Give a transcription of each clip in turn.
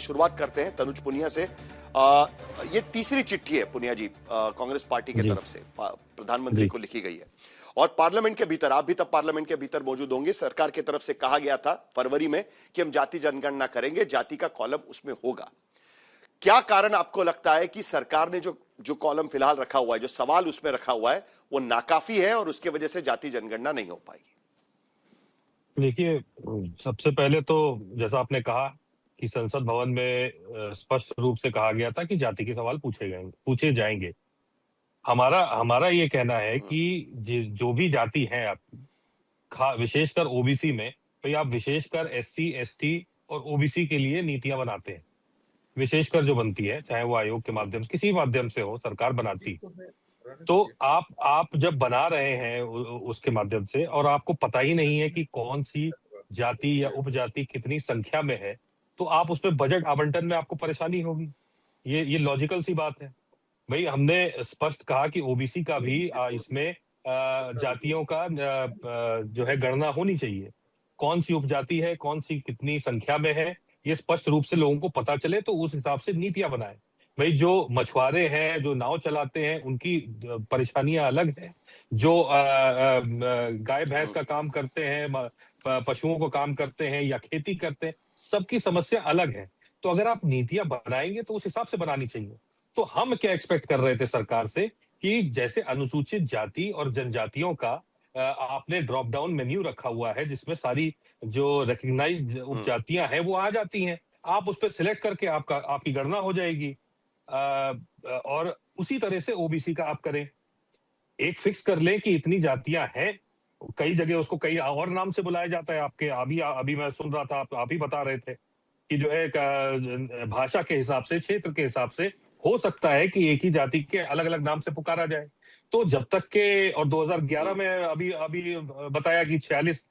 शुरुआत करते हैं तनुज पुनिया से। ये तीसरी चिट्ठी है पुनिया जी कांग्रेस पार्टी की तरफ से प्रधानमंत्री को लिखी गई है और पार्लियामेंट के भीतर, आप भी तब पार्लियामेंट के भीतर मौजूद होंगे, सरकार की तरफ से कहा गया था फरवरी में कि हम जाति जनगणना करेंगे, जाति का कॉलम उसमें होगा। क्या कारण आपको लगता है कि सरकार ने जो कॉलम फिलहाल रखा हुआ है, जो सवाल उसमें रखा हुआ है, वो नाकाफी है और उसके वजह से जाति जनगणना नहीं हो पाएगी? देखिए, सबसे पहले तो जैसा आपने कहा कि संसद भवन में स्पष्ट रूप से कहा गया था कि जाति के सवाल पूछे जाएंगे। हमारा हमारा ये कहना है कि जो भी जाति है आप, विशेषकर ओबीसी में, तो आप विशेषकर एससी एसटी और ओबीसी के लिए नीतियां बनाते हैं, विशेषकर जो बनती है, चाहे वो आयोग के माध्यम से, किसी माध्यम से हो, सरकार बनाती। तो आप जब बना रहे हैं उसके माध्यम से और आपको पता ही नहीं है कि कौन सी जाति या उपजाति कितनी संख्या में है, तो आप उसमें बजट आवंटन में आपको परेशानी होगी। ये लॉजिकल सी बात है। भाई, हमने स्पष्ट कहा कि ओबीसी का भी इसमें जातियों का जो है गणना होनी चाहिए। कौन सी उपजाति है, कौन सी कितनी संख्या में है, ये स्पष्ट रूप से लोगों को पता चले, तो उस हिसाब से नीतियां बनाए। भाई, जो मछुआरे हैं, जो नाव चलाते हैं, उनकी परेशानियां अलग है। जो गाय भैंस का काम करते हैं, पशुओं को काम करते हैं या खेती करते हैं, सबकी समस्या अलग है। तो अगर आप नीतियां बनाएंगे तो उस हिसाब से बनानी चाहिए। तो हम क्या एक्सपेक्ट कर रहे थे सरकार से कि जैसे अनुसूचित जाति और जनजातियों का आपने ड्रॉप डाउन मेन्यू रखा हुआ है, जिसमें सारी जो रिकग्नाइज्ड उपजातियां हैं वो आ जाती हैं, आप उस पर सिलेक्ट करके आपकी गणना हो जाएगी। और उसी तरह से ओबीसी का आप करें, एक फिक्स कर लें कि इतनी जातियां हैं। कई जगह उसको कई और नाम से बुलाया जाता है। आपके अभी मैं सुन रहा था, आप ही बता रहे थे कि जो है भाषा के हिसाब से, क्षेत्र के हिसाब से हो सकता है कि एक ही जाति के अलग अलग नाम से पुकारा जाए। तो जब तक के, और 2011 में अभी अभी बताया कि 46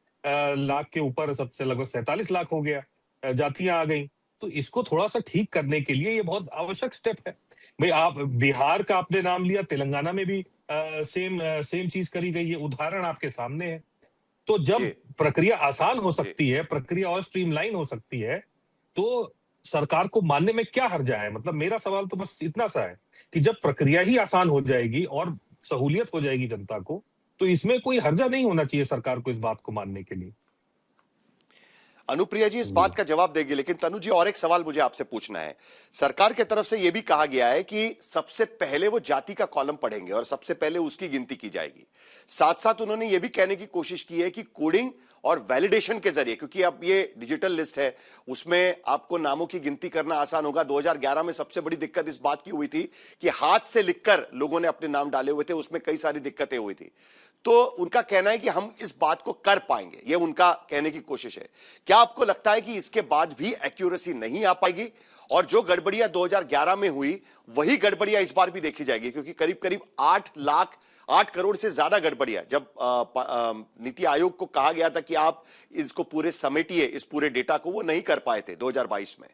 लाख के ऊपर सबसे लगभग 47 लाख हो गया, जातियां आ गई। तो इसको थोड़ा सा ठीक करने के लिए ये बहुत आवश्यक स्टेप है। भाई, आप बिहार का आपने नाम लिया, तेलंगाना में भी सेम चीज करी गई है, उदाहरण आपके सामने है। तो जब प्रक्रिया आसान हो सकती है, प्रक्रिया और स्ट्रीमलाइन हो सकती है, तो सरकार को मानने में क्या हर्जा है? मतलब मेरा सवाल तो बस इतना सा है कि जब प्रक्रिया ही आसान हो जाएगी और सहूलियत हो जाएगी जनता को, तो इसमें कोई हर्जा नहीं होना चाहिए सरकार को इस बात को मानने के लिए। अनुप्रिया जी इस बात का जवाब देगी, लेकिन तनु जी और एक सवाल मुझे आपसे पूछना है। सरकार की तरफ से यह भी कहा गया है कि सबसे पहले वो जाति का कॉलम पढ़ेंगे और सबसे पहले उसकी गिनती की जाएगी। साथ साथ उन्होंने यह भी कहने की कोशिश की है कि कोडिंग और वैलिडेशन के जरिए, क्योंकि अब ये डिजिटल लिस्ट है, उसमें आपको नामों की गिनती करना आसान होगा। 2011 में सबसे बड़ी दिक्कत इस बात की हुई थी कि हाथ से लिखकर लोगों ने अपने नाम डाले हुए थे, उसमें कई सारी दिक्कतें हुई थी। तो उनका कहना है कि हम इस बात को कर पाएंगे, यह उनका कहने की कोशिश है। क्या आपको लगता है कि इसके बाद भी एक्यूरेसी नहीं आ पाएगी और जो गड़बड़ियां 2011 में हुई वही गड़बड़ियां इस बार भी देखी जाएगी? क्योंकि करीब करीब 8 करोड़ से ज्यादा गड़बड़ियां, जब नीति आयोग को कहा गया था कि आप इसको पूरे समेटिए, इस पूरे डेटा को, वो नहीं कर पाए थे 2022 में।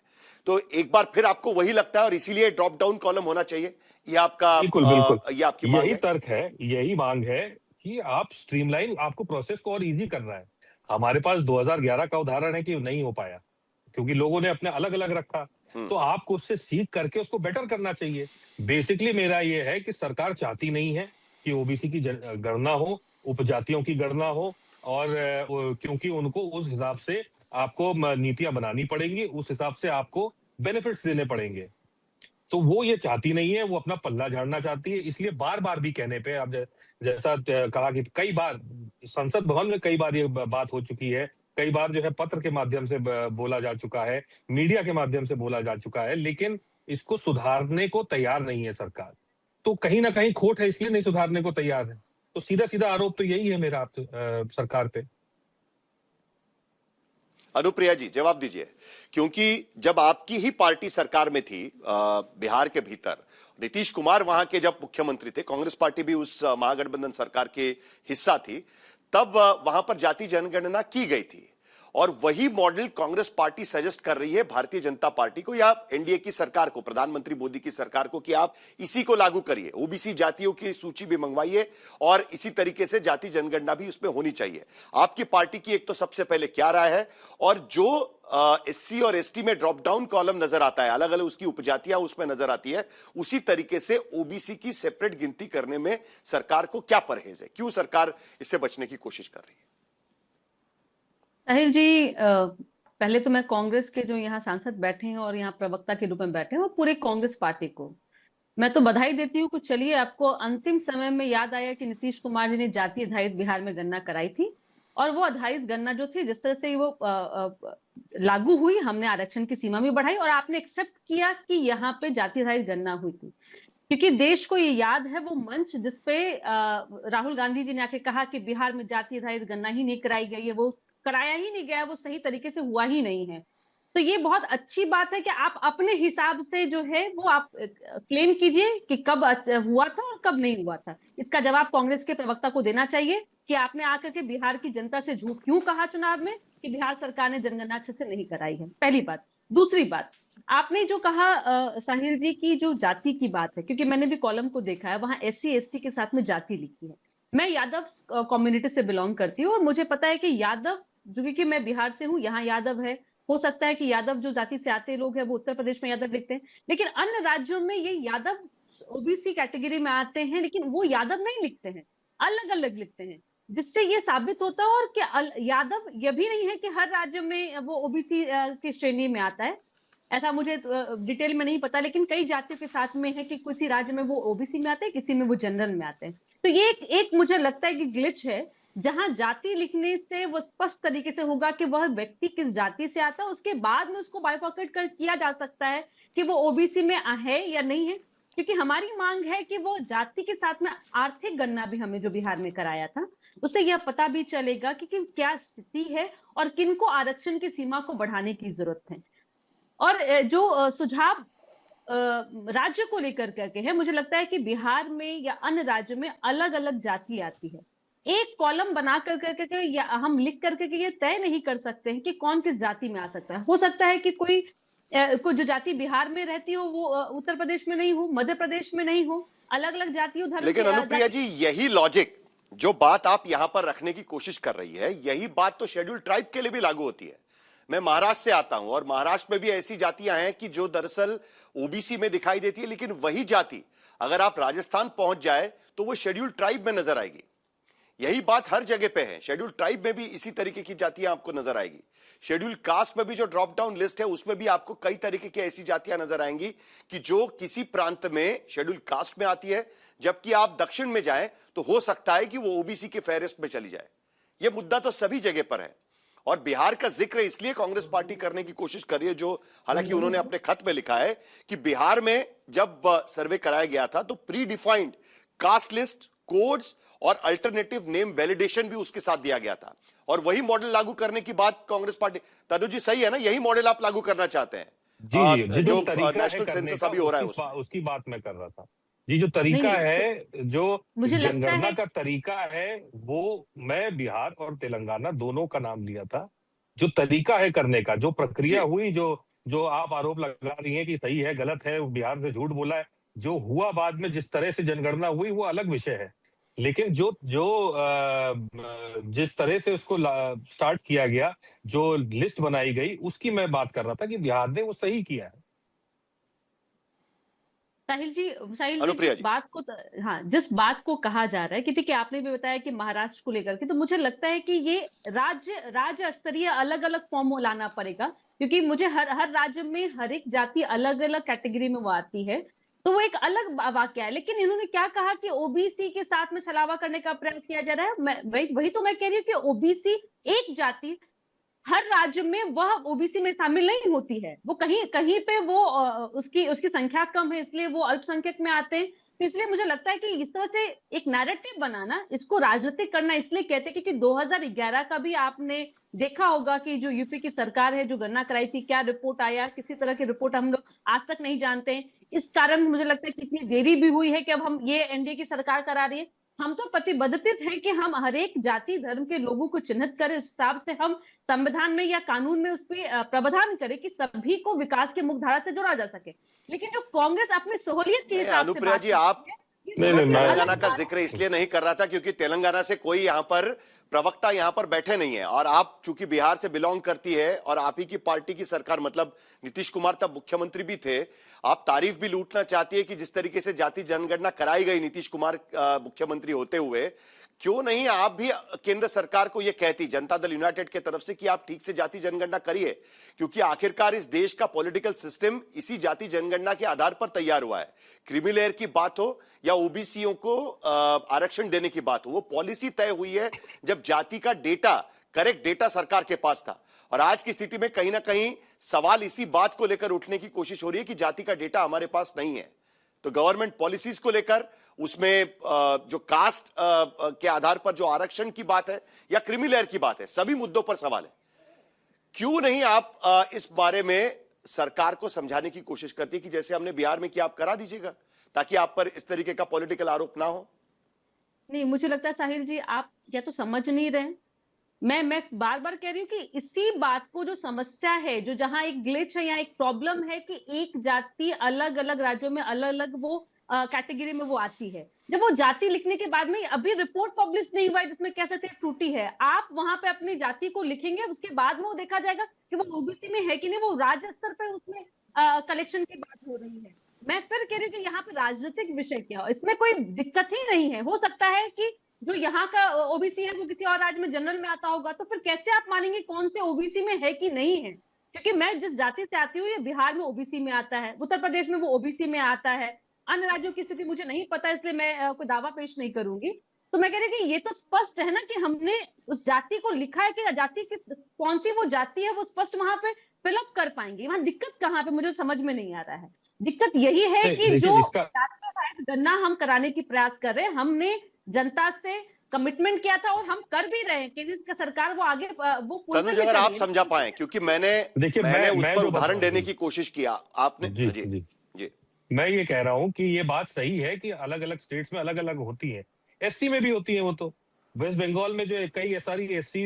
तो एक बार फिर आपको वही लगता है और इसीलिए ड्रॉप डाउन कॉलम होना चाहिए, ये आपका बिल्कुल ये आपकी मांग यही है? तर्क है, यही मांग है कि आप स्ट्रीमलाइन, आपको प्रोसेस को और इजी करना है। हमारे पास 2011 का उदाहरण है कि नहीं हो पाया क्योंकि लोगों ने अपने अलग अलग रखा। तो आपको उससे सीख करके उसको बेटर करना चाहिए। बेसिकली मेरा ये है कि सरकार चाहती नहीं है कि ओबीसी की गणना हो, उपजातियों की गणना हो, और क्योंकि उनको उस हिसाब से आपको नीतियां बनानी पड़ेंगी, उस हिसाब से आपको बेनिफिट्स देने पड़ेंगे। तो वो ये चाहती नहीं है, वो अपना पल्ला झाड़ना चाहती है। इसलिए बार बार भी कहने पे, अब जैसा कहा कि कई बार संसद भवन में कई बार ये बात हो चुकी है, कई बार जो है पत्र के माध्यम से बोला जा चुका है, मीडिया के माध्यम से बोला जा चुका है, लेकिन इसको सुधारने को तैयार नहीं है सरकार। तो कहीं ना कहीं खोट है, इसलिए नहीं सुधारने को तैयार है। तो सीधा सीधा आरोप तो यही है मेरा आप सरकार पे। अनुप्रिया जी जवाब दीजिए, क्योंकि जब आपकी ही पार्टी सरकार में थी बिहार के भीतर, नीतीश कुमार वहां के जब मुख्यमंत्री थे, कांग्रेस पार्टी भी उस महागठबंधन सरकार के हिस्सा थी, तब वहां पर जाति जनगणना की गई थी और वही मॉडल कांग्रेस पार्टी सजेस्ट कर रही है भारतीय जनता पार्टी को या एनडीए की सरकार को, प्रधानमंत्री मोदी की सरकार को, कि आप इसी को लागू करिए, ओबीसी जातियों की सूची भी मंगवाइए और इसी तरीके से जाति जनगणना भी उसमें होनी चाहिए। आपकी पार्टी की एक तो सबसे पहले क्या राय है, और जो एससी और एसटी में ड्रॉप डाउन कॉलम नजर आता है, अलग अलग उसकी उपजातियां उसमें नजर आती है, उसी तरीके से ओबीसी की सेपरेट गिनती करने में सरकार को क्या परहेज है, क्यों सरकार इससे बचने की कोशिश कर रही है? साहिल जी, पहले तो मैं कांग्रेस के जो यहाँ सांसद बैठे हैं और यहाँ प्रवक्ता के रूप में बैठे हैं और पूरे कांग्रेस पार्टी को मैं तो बधाई देती हूँ कि चलिए, आपको अंतिम समय में याद आया कि नीतीश कुमार जी ने जाति आधारित बिहार में गणना कराई थी, और वो आधारित गणना जो थी, जिस तरह से वो लागू हुई, हमने आरक्षण की सीमा भी बढ़ाई और आपने एक्सेप्ट किया कि यहाँ पे जाति आधारित गणना हुई थी। क्योंकि देश को ये याद है वो मंच जिसपे राहुल गांधी जी ने आके कहा कि बिहार में जाति आधारित गणना ही नहीं कराई गई है, वो कराया ही नहीं गया, वो सही तरीके से हुआ ही नहीं है। तो ये बहुत अच्छी बात है कि आप अपने हिसाब से जो है वो आप क्लेम कीजिए कि कब हुआ था और कब नहीं हुआ था। इसका जवाब कांग्रेस के प्रवक्ता को देना चाहिए कि आपने आकर के बिहार की जनता से झूठ क्यों कहा चुनाव में कि बिहार सरकार ने जनगणना अच्छे से नहीं कराई है। पहली बात। दूसरी बात, आपने जो कहा साहिल जी की जो जाति की बात है, क्योंकि मैंने भी कॉलम को देखा है, वहां एससी एसटी के साथ में जाति लिखी है। मैं यादव कम्युनिटी से बिलोंग करती हूँ और मुझे पता है कि यादव, जो कि मैं बिहार से हूँ, यहाँ यादव है, हो सकता है कि यादव जो जाति से आते लोग हैं वो उत्तर प्रदेश में यादव लिखते हैं, लेकिन अन्य राज्यों में ये यादव ओबीसी कैटेगरी में आते हैं, लेकिन वो यादव नहीं लिखते हैं, अलग अलग लिखते हैं, जिससे ये साबित होता है और कि यादव ये भी नहीं है कि हर राज्य में वो ओबीसी की श्रेणी में आता है। ऐसा मुझे डिटेल में नहीं पता, लेकिन कई जातियों के साथ में है कि किसी राज्य में वो ओबीसी में आते हैं, किसी में वो जनरल में आते हैं। तो ये एक मुझे लगता है कि ग्लिच है, जहां जाति लिखने से वो स्पष्ट तरीके से होगा कि वह व्यक्ति किस जाति से आता है, उसके बाद में उसको बाइफर्केट कर किया जा सकता है कि वो ओबीसी में है या नहीं है। क्योंकि हमारी मांग है कि वो जाति के साथ में आर्थिक गणना भी हमें जो बिहार में कराया था, उससे यह पता भी चलेगा कि क्या स्थिति है और किनको आरक्षण की सीमा को बढ़ाने की जरूरत है। और जो सुझाव राज्य को लेकर करके है, मुझे लगता है कि बिहार में या अन्य राज्यों में अलग अलग जाति आती है। एक कॉलम बना कर करके या हम लिख करके ये तय नहीं कर सकते हैं कि कौन किस जाति में आ सकता है। हो सकता है कि कोई जो जाति बिहार में रहती हो वो उत्तर प्रदेश में नहीं हो, मध्य प्रदेश में नहीं हो, अलग अलग जातियों धर्म। लेकिन अनुप्रिया जी, यही लॉजिक, जो बात आप यहां पर रखने की कोशिश कर रही है, यही बात तो शेड्यूल ट्राइब के लिए भी लागू होती है। मैं महाराष्ट्र से आता हूं और महाराष्ट्र में भी ऐसी जातियां हैं कि जो दरअसल ओबीसी में दिखाई देती है, लेकिन वही जाति अगर आप राजस्थान पहुंच जाए तो वो शेड्यूल ट्राइब में नजर आएगी। यही बात हर जगह पे है। शेड्यूल ट्राइब में भी इसी तरीके की जातियां आपको नजर आएगी। शेड्यूल कास्ट में भी जो ड्रॉप डाउन लिस्ट है उसमें भी आपको कई तरीके की ऐसी जातियां नजर आएंगी कि जो किसी प्रांत में शेड्यूल कास्ट में आती है, जबकि आप दक्षिण में जाएं तो हो सकता है कि वो ओबीसी के फेहरिस्त में चली जाए। यह मुद्दा तो सभी जगह पर है और बिहार का जिक्र इसलिए कांग्रेस पार्टी करने की कोशिश कर रही है, जो हालांकि उन्होंने अपने खत में लिखा है कि बिहार में जब सर्वे कराया गया था तो predefined caste list, codes और अल्टरनेटिव नेम वैलिडेशन भी उसके साथ दिया गया था और वही मॉडल लागू करने की बात कांग्रेस पार्टी। तनु जी सही है ना, यही मॉडल आप लागू करना चाहते हैं? जी, जो नेशनल सेंसस अभी हो रहा है उसकी बात मैं कर रहा था। जी, जो तरीका है, जो जनगणना का तरीका है, वो मैं बिहार और तेलंगाना दोनों का नाम लिया था। जो तरीका है करने का, जो प्रक्रिया हुई, जो आप आरोप लगा रही हैं कि सही है गलत है, बिहार से झूठ बोला है, जो हुआ बाद में जिस तरह से जनगणना हुई वो अलग विषय है। लेकिन जिस तरह से उसको स्टार्ट किया गया, जो लिस्ट बनाई गई, उसकी मैं बात कर रहा था कि बिहार ने वो सही किया है। साहिल जी, जिस बात को कहा जा रहा है कि ठीक है, आपने भी बताया कि महाराष्ट्र को लेकर के, तो मुझे लगता है कि ये राज्य स्तरीय अलग अलग फॉर्म लाना पड़ेगा, क्योंकि मुझे हर राज्य में हर एक जाति अलग अलग कैटेगरी में वो आती है, तो वो एक अलग वाक्य है। लेकिन इन्होंने क्या कहा कि ओबीसी के साथ में छलावा करने का प्रयास किया जा रहा है। वही तो मैं कह रही हूँ कि ओबीसी एक जाति हर राज्य में वह ओबीसी में शामिल नहीं होती है, वो कहीं कहीं पे वो उसकी संख्या कम है, इसलिए वो अल्पसंख्यक में आते हैं। तो इसलिए मुझे लगता है कि इस तरह से एक नैरेटिव बनाना, इसको राजनीतिक करना इसलिए कहते हैं क्योंकि 2011 का भी आपने देखा होगा कि जो यूपी की सरकार है जो गणना कराई थी, क्या रिपोर्ट आया, किसी तरह की रिपोर्ट हम लोग आज तक नहीं जानते हैं। इस कारण मुझे लगता है कि इतनी देरी भी हुई है कि अब हम ये एनडीए की सरकार करा रही है। हम तो प्रतिबद्धतित हैं कि हम हर एक जाति धर्म के लोगों को चिन्हित करें, उस हिसाब से हम संविधान में या कानून में उस पे प्रावधान करें कि सभी को विकास की मुख्य धारा से जोड़ा जा सके। लेकिन जो कांग्रेस अपनी सहूलियत के नहीं हिसाब से अनुप्रिया बात जी, करती आप है, ये नहीं, मैं नहीं, बहुत तेलंगाना अलग का बात जिक्र है। इसलिए नहीं कर रहा था क्योंकि तेलंगाना से कोई यहां पर प्रवक्ता यहां पर बैठे नहीं है, और आप चूंकि बिहार से बिलोंग करती है और आप ही की पार्टी की सरकार, मतलब नीतीश कुमार तब मुख्यमंत्री भी थे, आप तारीफ भी लूटना चाहती है कि जिस तरीके से जाति जनगणना कराई गई नीतीश कुमार मुख्यमंत्री होते हुए, क्यों नहीं आप भी केंद्र सरकार को यह कहती, जनता दल यूनाइटेड के तरफ से, कि आप ठीक से जाति जनगणना करिए, क्योंकि आखिरकार इस देश का पॉलिटिकल सिस्टम इसी जाति जनगणना के आधार पर तैयार हुआ है। क्रीमी लेयर की बात हो या ओबीसीओ को आरक्षण देने की बात हो, वो पॉलिसी तय हुई है जब जाति का डेटा, करेक्ट डेटा सरकार के पास था। और आज की स्थिति में कहीं ना कहीं सवाल इसी बात को लेकर उठने की कोशिश हो रही है कि जाति का डेटा हमारे पास नहीं है। तो गवर्नमेंट पॉलिसीज को लेकर, उसमें जो कास्ट के आधार पर जो आरक्षण की बात है या क्रीमी लेयर की बात है, सभी मुद्दों पर सवाल है। क्यों नहीं आप इस बारे में सरकार को समझाने की कोशिश करती है कि जैसे हमने बिहार में किया आप करा दीजिएगा, ताकि आप पर इस तरीके का पॉलिटिकल आरोप ना हो? नहीं, मुझे लगता है साहिल जी, आप या तो समझ नहीं रहे। मैं बार बार कह रही हूँ कि इसी बात को, जो समस्या है, जो जहां एक ग्लिच है या एक प्रॉब्लम है कि एक जाति अलग अलग राज्यों में अलग अलग वो कैटेगरी में वो आती है। जब वो जाति लिखने के बाद में अभी रिपोर्ट पब्लिश नहीं हुआ है जिसमें कह सकते हैं त्रुटि है, आप वहां पे अपनी जाति को लिखेंगे, उसके बाद में वो देखा जाएगा कि वो ओबीसी में है कि नहीं, वो राज्य स्तर पे उसमें कलेक्शन की बात हो रही है। मैं फिर कह रही हूँ कि यहाँ पे राजनीतिक विषय क्या हो, इसमें कोई दिक्कत ही नहीं है। हो सकता है कि जो यहाँ का ओबीसी है वो किसी और राज्य में जनरल में आता होगा, तो फिर कैसे आप मानेंगे कौन से ओबीसी में है कि नहीं है? क्योंकि मैं जिस जाति से आती हूँ, ये बिहार में ओबीसी में आता है, उत्तर प्रदेश में वो ओबीसी में आता है, अन्य राज्यों की स्थिति मुझे नहीं पता, इसलिए मैं कोई दावा पेश नहीं करूंगी। तो मैं कह रही हूँ कि ये तो स्पष्ट है ना कि हमने उस जाति को लिखा है कि जाति किस, कौन सी वो जाति है, वो स्पष्ट वहां पे फिलअप कर पाएंगे। वहां दिक्कत कहाँ पे, मुझे समझ में नहीं आ रहा है। दिक्कत यही है नहीं, कि देखिए जो इसका जाति वाइज गणना हम कराने की प्रयास कर रहे हैं, हमने जनता से कमिटमेंट किया था और हम कर भी रहे हैं। केंद्र की सरकार वो आगे वो पूर्ण तनुज, भी अगर कर आप रही है। समझा पाए, क्योंकि मैंने देखिए मैंने उस मैं पर जो उदाहरण बता देने की कोशिश किया, आपने जी जी जी जी मैं ये कह रहा हूं कि ये बात सही है कि अलग अलग स्टेट्स में अलग अलग होती है। एससी में भी होती है। वो तो वेस्ट बंगाल में जो कई सारी एससी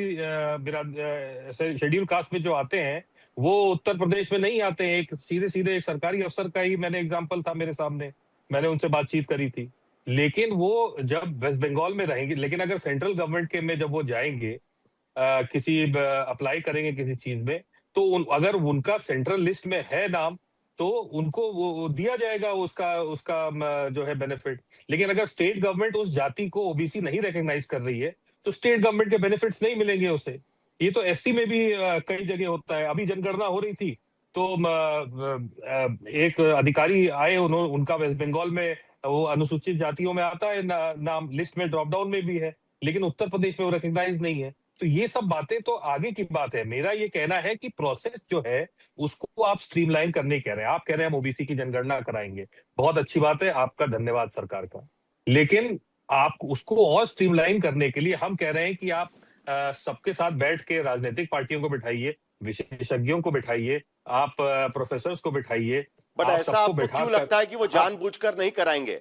शेड्यूल कास्ट में जो आते हैं, वो उत्तर प्रदेश में नहीं आते हैं। एक सीधे सीधे एक सरकारी अफसर का ही मैंने एग्जांपल था मेरे सामने, मैंने उनसे बातचीत करी थी। लेकिन वो जब वेस्ट बंगाल में रहेंगे, लेकिन अगर सेंट्रल गवर्नमेंट के में जब वो जाएंगे, किसी अप्लाई करेंगे किसी चीज में, तो अगर उनका सेंट्रल लिस्ट में है नाम, तो उनको वो दिया जाएगा उसका उसका जो है बेनिफिट। लेकिन अगर स्टेट गवर्नमेंट उस जाति को ओबीसी नहीं रिकॉग्नाइज कर रही है, तो स्टेट गवर्नमेंट के बेनिफिट्स नहीं मिलेंगे उसे। ये तो एससी में भी कई जगह होता है। अभी जनगणना हो रही थी, तो एक अधिकारी आए, उन्होंने उनका वेस्ट बंगाल में वो अनुसूचित जातियों में आता है नाम, लिस्ट में ड्रॉप डाउन में भी है, लेकिन उत्तर प्रदेश में वो रिकॉग्नाइज नहीं है। तो ये सब बातें तो आगे की बात है। मेरा ये कहना है कि प्रोसेस जो है उसको आप स्ट्रीमलाइन करने कह रहे हैं। आप कह रहे हैं हम ओबीसी की जनगणना कराएंगे, बहुत अच्छी बात है, आपका धन्यवाद सरकार का। लेकिन आप उसको और स्ट्रीमलाइन करने के लिए हम कह रहे हैं कि आप सबके साथ बैठ के राजनीतिक पार्टियों को बिठाइए, विशेषज्ञों को बिठाइए, आप प्रोफेसर्स को बिठाइए, बट आप ऐसा सबको आपको बैठा क्यों कर लगता है कि वो आप जानबूझकर नहीं कराएंगे?